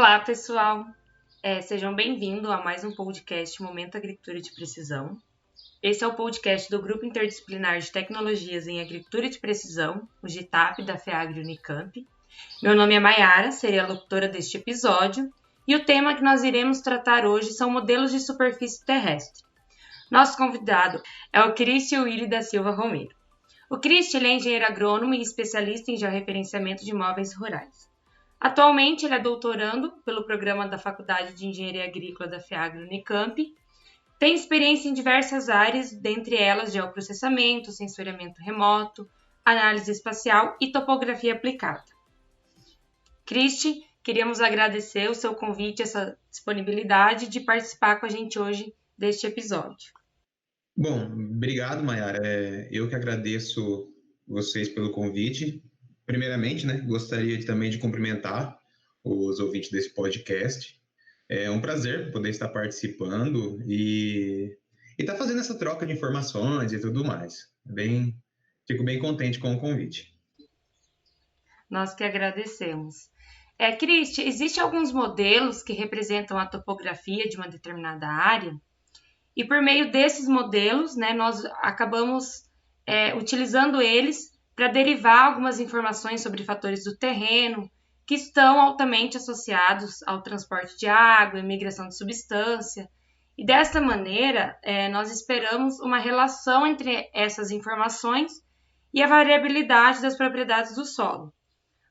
Olá, pessoal! Sejam bem-vindos a mais um podcast Momento Agricultura de Precisão. Esse é o podcast do Grupo Interdisciplinar de Tecnologias em Agricultura de Precisão, o GITAP da FEAGRE Unicamp. Meu nome é Maiara, serei a locutora deste episódio, e o tema que nós iremos tratar hoje são modelos de superfície terrestre. Nosso convidado é o Cristian Willi da Silva Romero. O Cristian é engenheiro agrônomo e especialista em georreferenciamento de imóveis rurais. Atualmente, ele é doutorando pelo programa da Faculdade de Engenharia Agrícola da FEAGRE Unicamp. Tem experiência em diversas áreas, dentre elas geoprocessamento, sensoriamento remoto, análise espacial e topografia aplicada. Cristian, queríamos agradecer o seu convite, essa disponibilidade de participar com a gente hoje deste episódio. Bom, obrigado, Maiara. Eu que agradeço vocês pelo convite. Primeiramente, gostaria também de cumprimentar os ouvintes desse podcast. É um prazer poder estar participando e estar fazendo essa troca de informações e tudo mais. Fico bem contente com o convite. Nós que agradecemos. Cristian, existem alguns modelos que representam a topografia de uma determinada área e por meio desses modelos, nós acabamos utilizando eles para derivar algumas informações sobre fatores do terreno que estão altamente associados ao transporte de água, migração de substância. E desta maneira, nós esperamos uma relação entre essas informações e a variabilidade das propriedades do solo.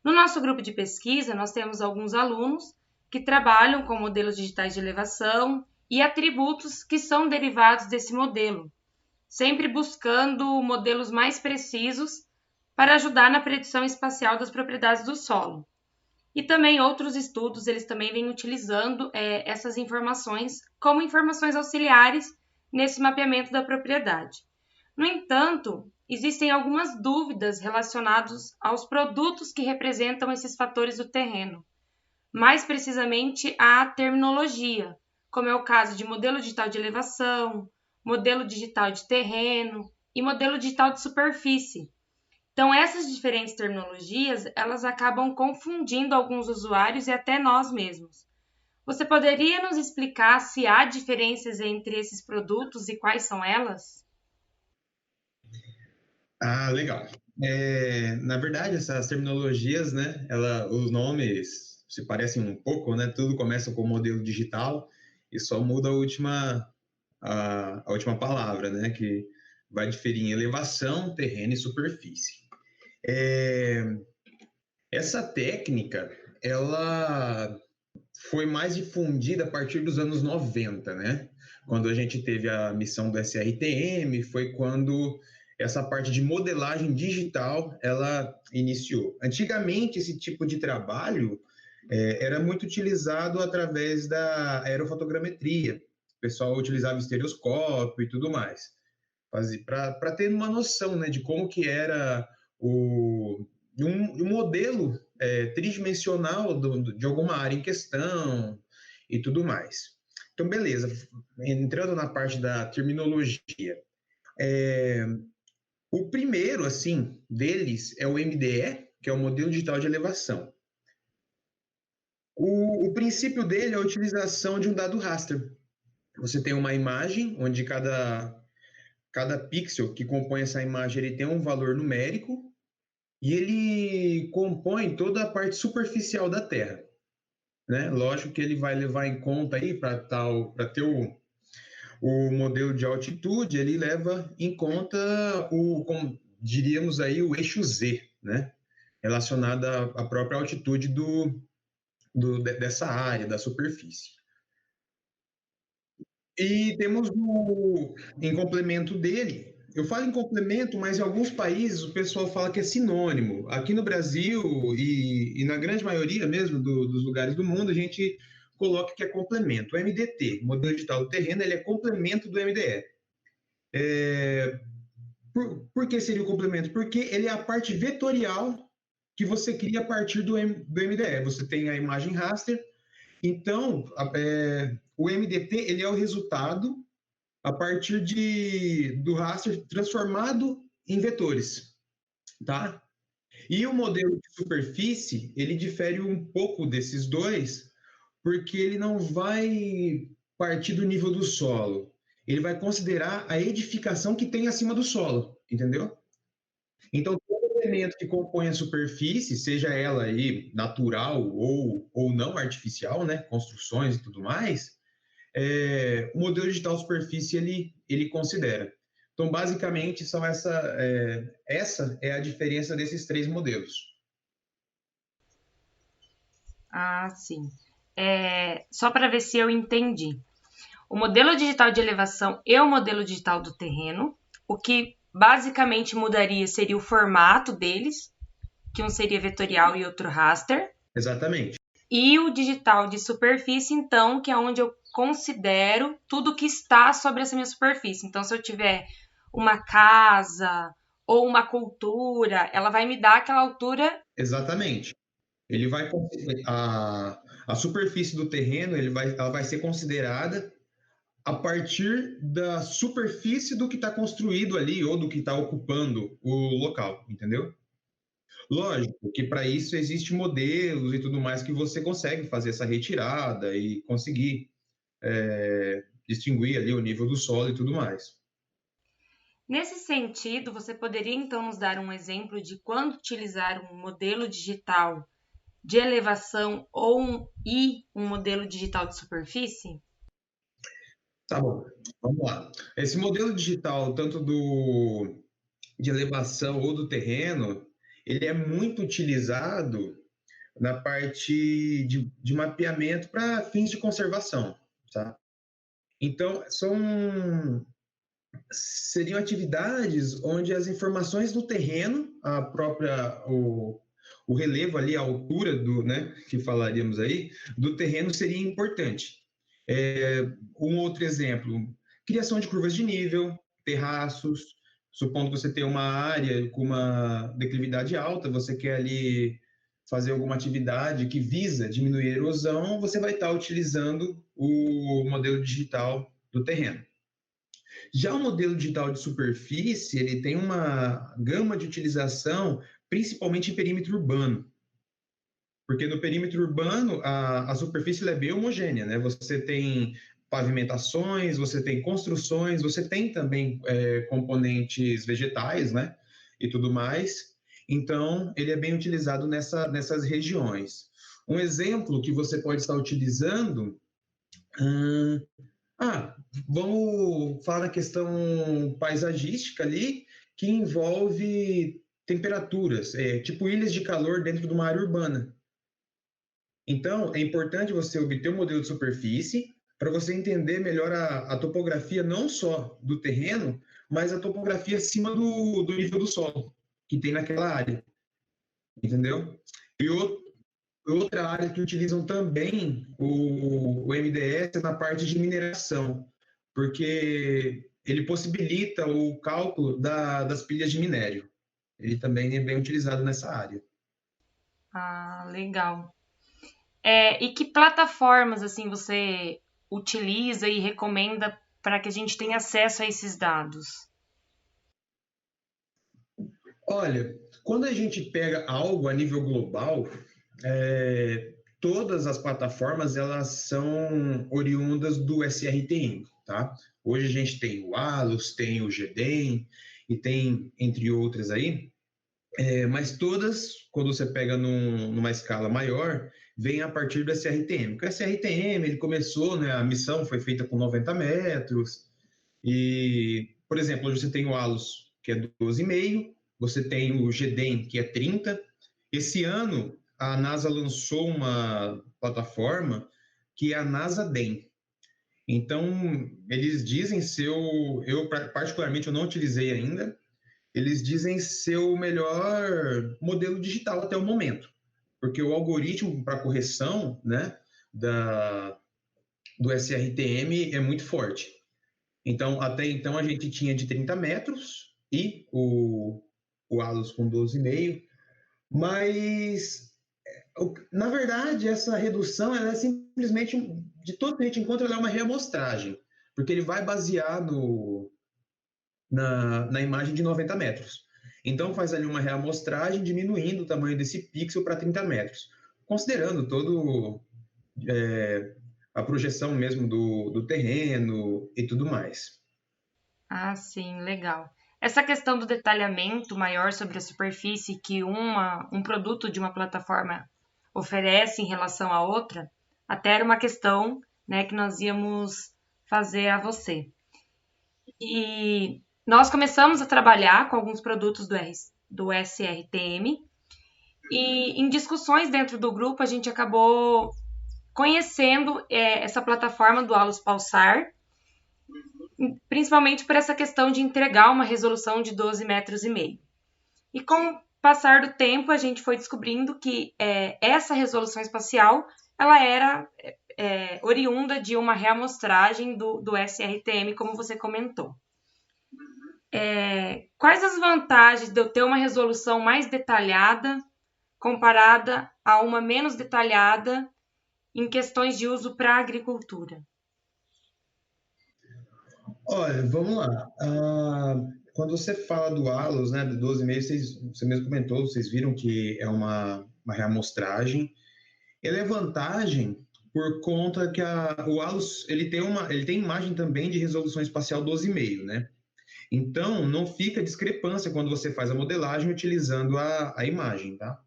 No nosso grupo de pesquisa, nós temos alguns alunos que trabalham com modelos digitais de elevação e atributos que são derivados desse modelo, sempre buscando modelos mais precisos para ajudar na predição espacial das propriedades do solo. E também outros estudos, eles também vêm utilizando essas informações como informações auxiliares nesse mapeamento da propriedade. No entanto, existem algumas dúvidas relacionadas aos produtos que representam esses fatores do terreno, mais precisamente a terminologia, como é o caso de modelo digital de elevação, modelo digital de terreno e modelo digital de superfície. Então, essas diferentes terminologias, elas acabam confundindo alguns usuários e até nós mesmos. Você poderia nos explicar se há diferenças entre esses produtos e quais são elas? Legal. Na verdade, essas terminologias, os nomes se parecem um pouco, Tudo começa com modelo digital e só muda a última palavra, que vai diferir em elevação, terreno e superfície. Essa técnica, ela foi mais difundida a partir dos anos 90, Quando a gente teve a missão do SRTM, foi quando essa parte de modelagem digital, ela iniciou. Antigamente, esse tipo de trabalho era muito utilizado através da aerofotogrametria. O pessoal utilizava estereoscópio e tudo mais, para ter uma noção, de como que era um modelo tridimensional de alguma área em questão e tudo mais. Então, beleza. Entrando na parte da terminologia, o primeiro, deles é o MDE, que é o modelo digital de elevação. O princípio dele é a utilização de um dado raster. Você tem uma imagem onde cada pixel que compõe essa imagem ele tem um valor numérico e ele compõe toda a parte superficial da Terra. Lógico que ele vai levar em conta aí para ter o modelo de altitude, ele leva em conta como diríamos aí, o eixo Z, relacionado à própria altitude dessa área, da superfície. E temos em complemento dele, eu falo em complemento, mas em alguns países o pessoal fala que é sinônimo. Aqui no Brasil e na grande maioria mesmo dos lugares do mundo, a gente coloca que é complemento. O MDT, Modelo Digital do Terreno, ele é complemento do MDE. Por que seria o complemento? Porque ele é a parte vetorial que você cria a partir do MDE. Você tem a imagem raster. Então, o MDT ele é o resultado a partir do raster transformado em vetores, tá? E o modelo de superfície, ele difere um pouco desses dois, porque ele não vai partir do nível do solo. Ele vai considerar a edificação que tem acima do solo, entendeu? Então, todo elemento que compõe a superfície, seja ela aí natural ou não artificial, né, construções e tudo mais, o modelo digital de superfície ele considera. Então, basicamente, essa é a diferença desses três modelos. Ah, sim. Só para ver se eu entendi. O modelo digital de elevação e o modelo digital do terreno, o que basicamente mudaria seria o formato deles, que um seria vetorial e outro raster. Exatamente. E o digital de superfície, então, que é onde eu considero tudo que está sobre essa minha superfície. Então, se eu tiver uma casa ou uma cultura, ela vai me dar aquela altura. Exatamente. Ele vai a superfície do terreno, ela vai ser considerada a partir da superfície do que está construído ali ou do que está ocupando o local, entendeu? Lógico que para isso existem modelos e tudo mais que você consegue fazer essa retirada e conseguir distinguir ali o nível do solo e tudo mais. Nesse sentido, você poderia então nos dar um exemplo de quando utilizar um modelo digital de elevação e um modelo digital de superfície? Tá bom, vamos lá. Esse modelo digital, tanto de elevação ou do terreno, ele é muito utilizado na parte de mapeamento para fins de conservação, tá? Então, seriam atividades onde as informações do terreno, o relevo ali, a altura né, que falaríamos aí, do terreno seria importante. Um outro exemplo, criação de curvas de nível, terraços, supondo que você tem uma área com uma declividade alta, você quer ali fazer alguma atividade que visa diminuir a erosão, você vai estar utilizando o modelo digital do terreno. Já o modelo digital de superfície, ele tem uma gama de utilização, principalmente em perímetro urbano. Porque no perímetro urbano, a superfície é bem homogênea, né? Você tem pavimentações, você tem construções, você tem também componentes vegetais, né? E tudo mais. Então, ele é bem utilizado nessas regiões. Um exemplo que você pode estar utilizando vamos falar da questão paisagística ali, que envolve temperaturas, tipo ilhas de calor dentro de uma área urbana. Então, é importante você obter um modelo de superfície para você entender melhor a topografia não só do terreno, mas a topografia acima do nível do solo que tem naquela área. Entendeu? E outra área que utilizam também o MDS é na parte de mineração, porque ele possibilita o cálculo das pilhas de minério. Ele também é bem utilizado nessa área. Ah, legal. E que plataformas assim você utiliza e recomenda para que a gente tenha acesso a esses dados? Olha, quando a gente pega algo a nível global, todas as plataformas elas são oriundas do SRTM, tá? Hoje a gente tem o ALUS, tem o GDEM e tem entre outras aí, mas todas, quando você pega numa escala maior, vem a partir do SRTM. Porque o SRTM ele começou, né, a missão foi feita com 90 metros e, por exemplo, hoje você tem o ALUS que é 12,5, você tem o GDEM que é 30. Esse ano a NASA lançou uma plataforma que é a NASA DEM. Então, eles dizem ser eu particularmente eu não utilizei ainda, eles dizem ser o melhor modelo digital até o momento, porque o algoritmo para correção, né, do SRTM é muito forte. Então, até então a gente tinha de 30 metros e o ALUS com 12,5, mas na verdade essa redução ela é simplesmente, de todo que a gente encontra, ela é uma reamostragem, porque ele vai basear na imagem de 90 metros. Então faz ali uma reamostragem diminuindo o tamanho desse pixel para 30 metros, considerando a projeção mesmo do terreno e tudo mais. Ah, sim, legal. Essa questão do detalhamento maior sobre a superfície que um produto de uma plataforma oferece em relação à outra, até era uma questão, né, que nós íamos fazer a você. E nós começamos a trabalhar com alguns produtos do SRTM e em discussões dentro do grupo a gente acabou conhecendo essa plataforma do Alus Pulsar, principalmente por essa questão de entregar uma resolução de 12 metros e meio. E com o passar do tempo, a gente foi descobrindo que essa resolução espacial ela era oriunda de uma reamostragem do SRTM, como você comentou. Quais as vantagens de eu ter uma resolução mais detalhada comparada a uma menos detalhada em questões de uso para a agricultura? Olha, vamos lá. Quando você fala do ALUS, né, do 12,5, você mesmo comentou, vocês viram que é uma reamostragem. Ele é vantagem por conta que o ALUS ele tem imagem também de resolução espacial 12,5, né? Então, não fica discrepância quando você faz a modelagem utilizando a imagem, tá?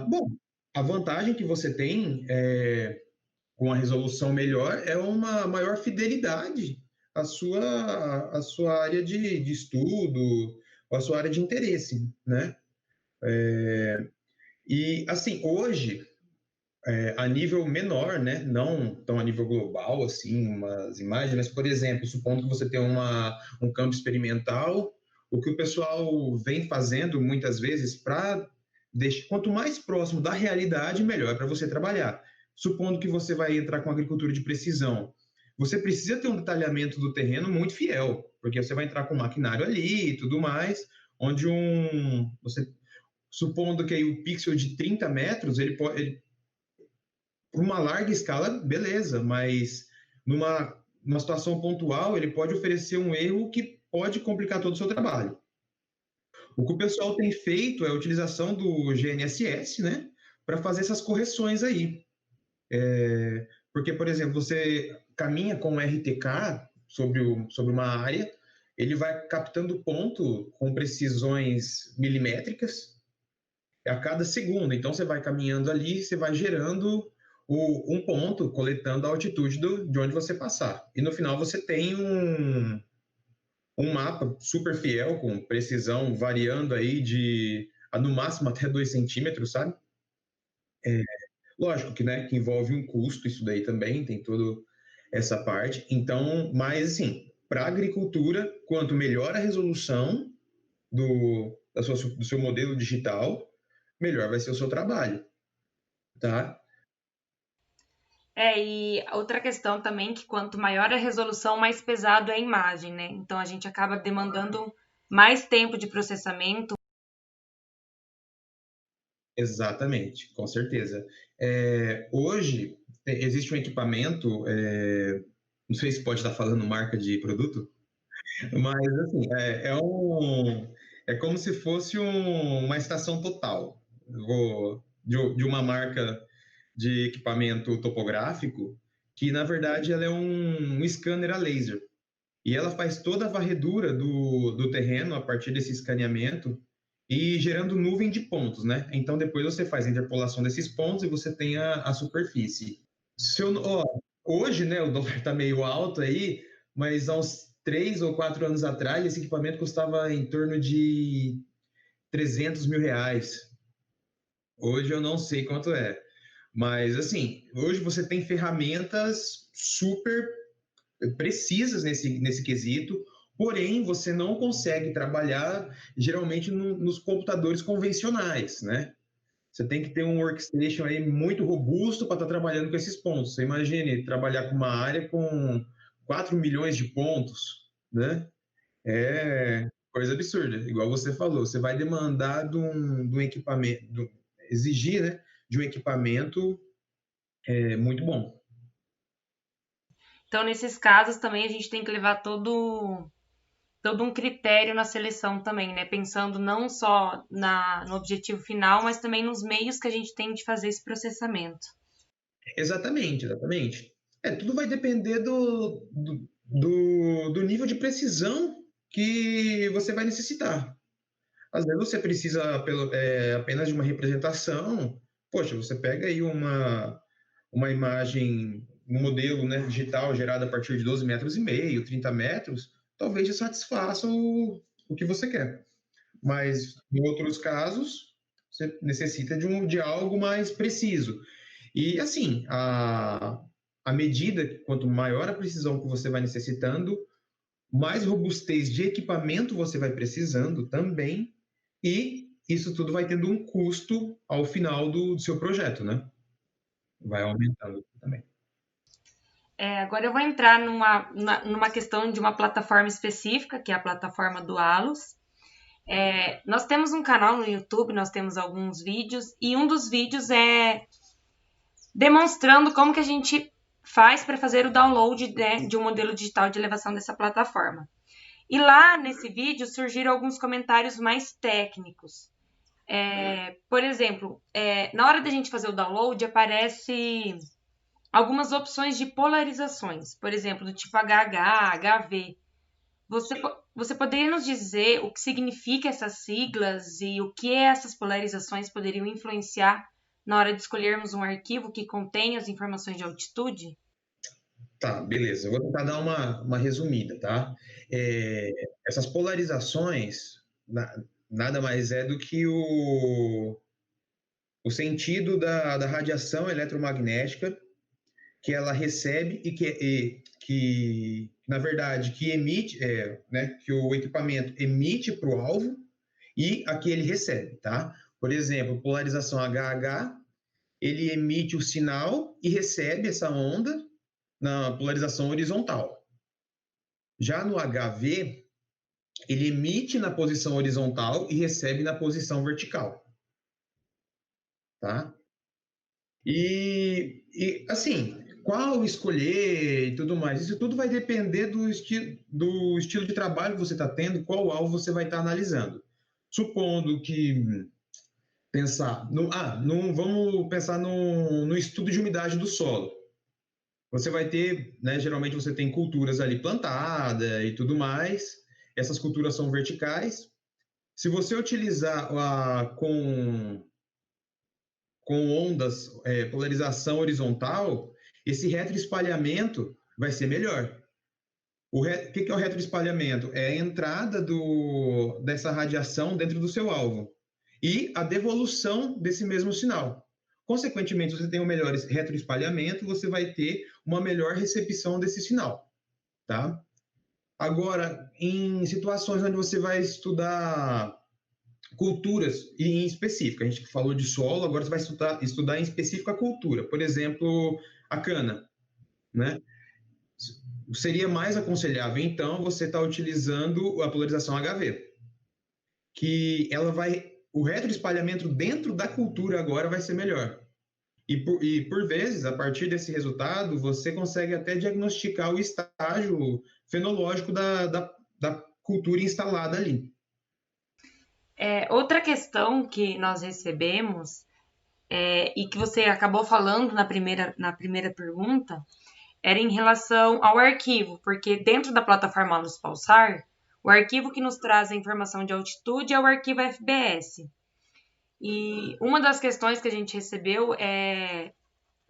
Bom, a vantagem que você tem com a resolução melhor é uma maior fidelidade à sua área de estudo, à sua área de interesse, né? E, assim, hoje, a nível menor, né? Não tão a nível global, assim, umas imagens, mas, por exemplo, supondo que você tem um campo experimental, o que o pessoal vem fazendo muitas vezes para deixar, quanto mais próximo da realidade, melhor para você trabalhar. Supondo que você vai entrar com agricultura de precisão, você precisa ter um detalhamento do terreno muito fiel, porque você vai entrar com maquinário ali e tudo mais, onde você supondo que aí o pixel de 30 metros, por uma larga escala, beleza, mas numa situação pontual, ele pode oferecer um erro que pode complicar todo o seu trabalho. O que o pessoal tem feito é a utilização do GNSS, né, para fazer essas correções aí. Porque, por exemplo, você caminha com um RTK sobre uma área, ele vai captando ponto com precisões milimétricas a cada segundo. Então, você vai caminhando ali, você vai gerando um ponto, coletando a altitude de onde você passar. E no final você tem um mapa super fiel, com precisão variando aí no máximo até 2 centímetros, sabe? Lógico que, né, que envolve um custo, isso daí também, tem toda essa parte. Então, mas assim, para a agricultura, quanto melhor a resolução do seu modelo digital, melhor vai ser o seu trabalho, tá? E outra questão também que quanto maior a resolução, mais pesado é a imagem, né? Então a gente acaba demandando mais tempo de processamento. Exatamente, com certeza. Hoje existe um equipamento, não sei se pode estar falando marca de produto, mas assim, é como se fosse uma estação total. De uma marca de equipamento topográfico, que na verdade ela é um scanner a laser. E ela faz toda a varredura do terreno a partir desse escaneamento e gerando nuvem de pontos, né? Então depois você faz a interpolação desses pontos e você tem a superfície. Hoje, né, o dólar está meio alto aí, mas há uns 3 ou 4 anos atrás, esse equipamento custava em torno de R$ 300 mil. Hoje eu não sei quanto é. Mas, assim, hoje você tem ferramentas super precisas nesse quesito, porém você não consegue trabalhar geralmente nos computadores convencionais, né? Você tem que ter um workstation aí muito robusto para estar trabalhando com esses pontos. Você imagine trabalhar com uma área com 4 milhões de pontos, né? É coisa absurda. Igual você falou, você vai demandar de um equipamento, exigir, né, de um equipamento muito bom. Então, nesses casos também a gente tem que levar todo um critério na seleção também, né? Pensando não só no objetivo final, mas também nos meios que a gente tem de fazer esse processamento. Exatamente, exatamente. Tudo vai depender do nível de precisão que você vai necessitar. Às vezes você precisa apenas de uma representação. Poxa, você pega aí uma imagem, um modelo, né, digital gerado a partir de 12 metros e meio, 30 metros, talvez já satisfaça o que você quer. Mas em outros casos, você necessita de algo mais preciso. E assim, à medida que quanto maior a precisão que você vai necessitando, mais robustez de equipamento você vai precisando também, e isso tudo vai tendo um custo ao final do seu projeto, né? Vai aumentando também. Agora eu vou entrar numa questão de uma plataforma específica, que é a plataforma do Alus. Nós temos um canal no YouTube, nós temos alguns vídeos, e um dos vídeos é demonstrando como que a gente faz para fazer o download, né, de um modelo digital de elevação dessa plataforma. E lá nesse vídeo surgiram alguns comentários mais técnicos. Por exemplo, na hora da gente fazer o download, aparece algumas opções de polarizações, por exemplo, do tipo HH, HV. Você poderia nos dizer o que significa essas siglas e o que essas polarizações poderiam influenciar na hora de escolhermos um arquivo que contém as informações de altitude? Tá, beleza. Eu vou tentar dar uma resumida, tá? Essas polarizações nada mais é do que o sentido da radiação eletromagnética que ela recebe que na verdade, que emite, né, que o equipamento emite para o alvo e a que ele recebe, tá? Por exemplo, polarização HH, ele emite o sinal e recebe essa onda na polarização horizontal. Já no HV, ele emite na posição horizontal e recebe na posição vertical, tá? E assim, qual escolher e tudo mais, isso tudo vai depender do estilo de trabalho que você está tendo, qual alvo você vai estar analisando. Supondo que vamos pensar no estudo de umidade do solo. Você vai ter, né, geralmente você tem culturas ali plantadas e tudo mais, essas culturas são verticais. Se você utilizar com ondas, polarização horizontal, esse retroespalhamento vai ser melhor. O que é o retroespalhamento? É a entrada dessa radiação dentro do seu alvo e a devolução desse mesmo sinal. Consequentemente, se você tem um melhor retroespalhamento, você vai ter uma melhor recepção desse sinal, tá? Agora, em situações onde você vai estudar culturas em específico, a gente falou de solo, agora você vai estudar em específico a cultura. Por exemplo, a cana, né? Seria mais aconselhável, então, você estar utilizando a polarização HV, que o retroespalhamento dentro da cultura agora vai ser melhor. E por vezes, a partir desse resultado, você consegue até diagnosticar o estágio fenológico da cultura instalada ali. Outra questão que nós recebemos, e que você acabou falando na primeira pergunta, era em relação ao arquivo, porque dentro da plataforma Alus Pulsar, o arquivo que nos traz a informação de altitude é o arquivo FBS. E uma das questões que a gente recebeu é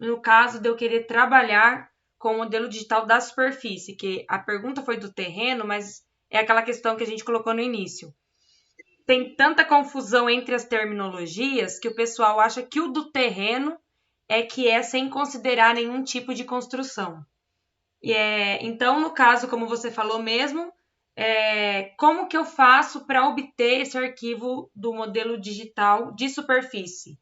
no caso de eu querer trabalhar com o modelo digital da superfície, que a pergunta foi do terreno, mas é aquela questão que a gente colocou no início. Tem tanta confusão entre as terminologias que o pessoal acha que o do terreno é sem considerar nenhum tipo de construção. Então, no caso, como você falou mesmo, como que eu faço para obter esse arquivo do modelo digital de superfície?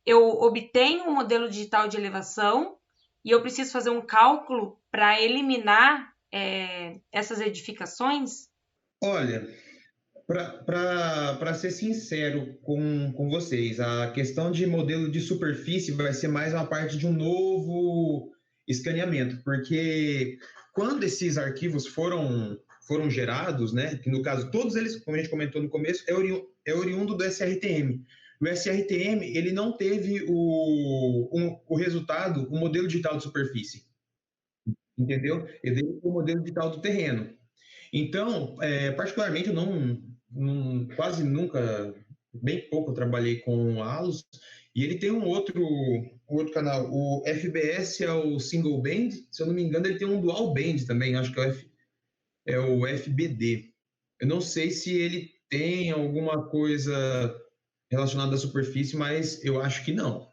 Eu obtenho um modelo digital de elevação e eu preciso fazer um cálculo para eliminar essas edificações? Olha, para ser sincero com vocês, a questão de modelo de superfície vai ser mais uma parte de um novo escaneamento, porque quando esses arquivos foram gerados, né, que no caso todos eles, como a gente comentou no começo, é oriundo do SRTM. O SRTM, ele não teve o resultado, o modelo digital de superfície, entendeu? Ele teve o modelo digital do terreno. Então, particularmente, eu quase nunca, bem pouco, eu trabalhei com ALUS, e ele tem um outro canal, o FBS é o Single Band, se eu não me engano, ele tem um Dual Band também, acho que é o FBD. Eu não sei se ele tem alguma coisa relacionada à superfície, mas eu acho que não,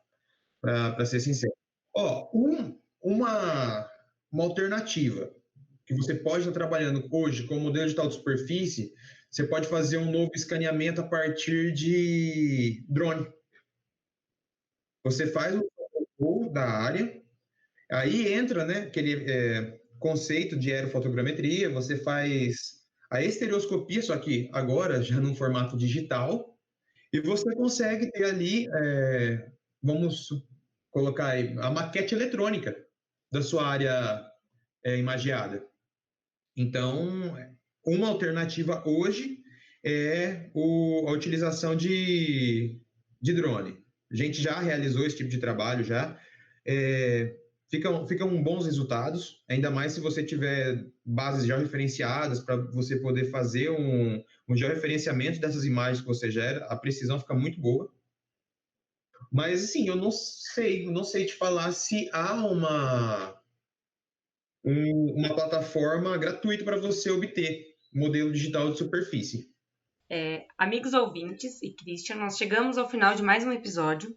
para ser sincero. Ó, uma alternativa que você pode estar trabalhando hoje com o modelo digital de superfície, você pode fazer um novo escaneamento a partir de drone. Você faz o voo da área, aí entra, né, aquele conceito de aerofotogrametria, você faz a estereoscopia, só que agora já num formato digital, e você consegue ter ali, vamos colocar aí, a maquete eletrônica da sua área imagiada. Então, uma alternativa hoje é a utilização de drone. A gente já realizou esse tipo de trabalho já. Ficam bons resultados, ainda mais se você tiver bases já referenciadas para você poder fazer um georreferenciamento dessas imagens que você gera, a precisão fica muito boa. Mas, assim, eu não sei te falar se há uma plataforma gratuita para você obter modelo digital de superfície. Amigos ouvintes e Christian, nós chegamos ao final de mais um episódio.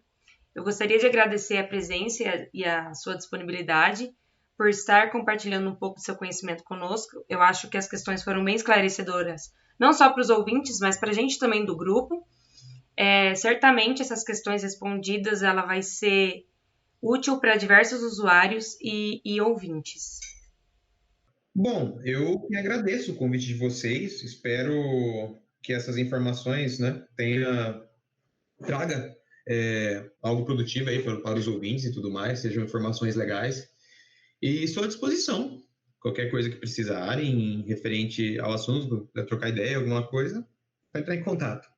Eu gostaria de agradecer a presença e a sua disponibilidade por estar compartilhando um pouco do seu conhecimento conosco. Eu acho que as questões foram bem esclarecedoras, não só para os ouvintes, mas para a gente também do grupo. Certamente essas questões respondidas, ela vai ser útil para diversos usuários e ouvintes. Bom, eu que agradeço o convite de vocês. Espero que essas informações, né, traga algo produtivo aí para os ouvintes e tudo mais, sejam informações legais. E estou à disposição. Qualquer coisa que precisarem referente ao assunto, para trocar ideia, alguma coisa, vai entrar em contato.